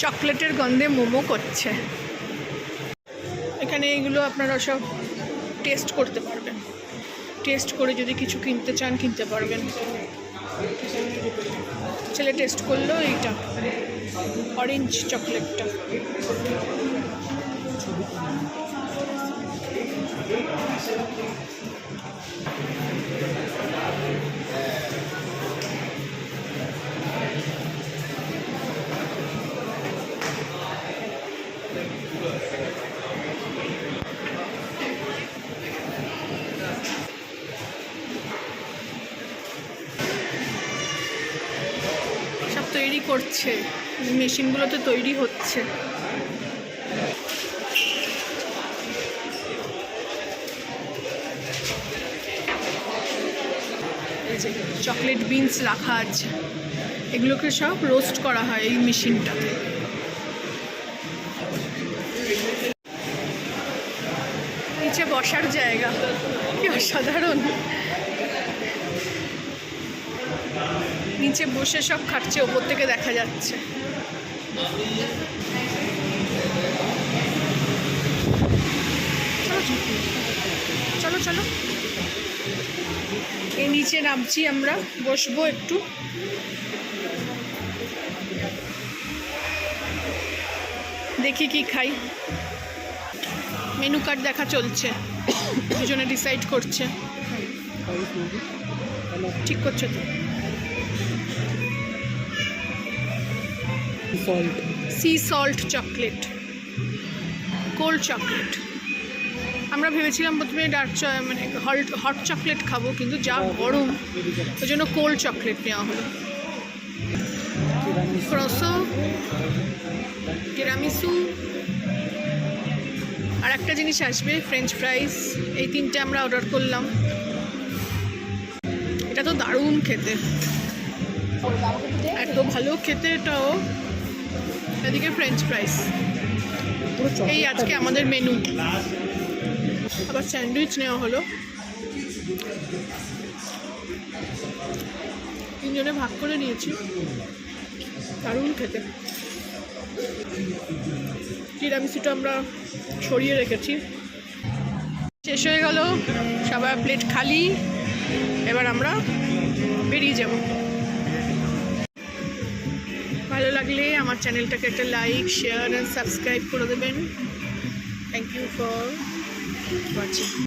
চকলেটের গন্ধে মোমো করছে। এখানে এগুলো আপনারা সব টেস্ট করতে পারবেন, টেস্ট করে যদি কিছু কিনতে চান কিনতে পারবেন। ছেলে টেস্ট করলো এইটা অরেঞ্জ চকলেটটা। সব তৈরি করছে, মেশিনগুলোতে তৈরি হচ্ছে। এই যে চকলেট বিনস রাখা আছে, এগুলোকে সব রোস্ট করা হয় এই মেশিনটাতে। নিচে বসার জায়গা, কি অসাধারণ। নিচে বসে সব খাচ্ছে, ওপর থেকে দেখা যাচ্ছে। চলো চলো, এই নিচে নামছি আমরা, বসবো একটু। দেখি কি খাই। মেনু কার্ড দেখা চলছে, দুজনে ডিসাইড করছে। ঠিক করছে তো? Sea salt chocolate, cold chocolate. আমরা ভেবেছিলাম প্রথমে মানে হট চকলেট খাবো, কিন্তু যা গরম ওই জন্য কোল্ড চকলেট নেওয়া হলো। ক্রসো, টিরামিসু, আর একটা জিনিস আসবে ফ্রেঞ্চ ফ্রাইস। এই তিনটে আমরা অর্ডার করলাম। এটা তো দারুণ খেতে, এত ভালো খেতে এটাও। এদিকে ফ্রেঞ্চ ফ্রাইস। এই আজকে আমাদের মেনু। আবার স্যান্ডউইচ নেওয়া হলো, তিনজনে ভাগ করে নিয়েছি। দারুণ খেতে। টিরামিসুটা আমরা ছড়িয়ে রেখেছি। শেষ হয়ে গেল, সবার প্লেট খালি। এবার আমরা বেরিয়ে যাব। ভালো লাগলে আমার চ্যানেলটাকে একটা লাইক, শেয়ার অ্যান্ড সাবস্ক্রাইব করে দেবেন। Thank you for watching.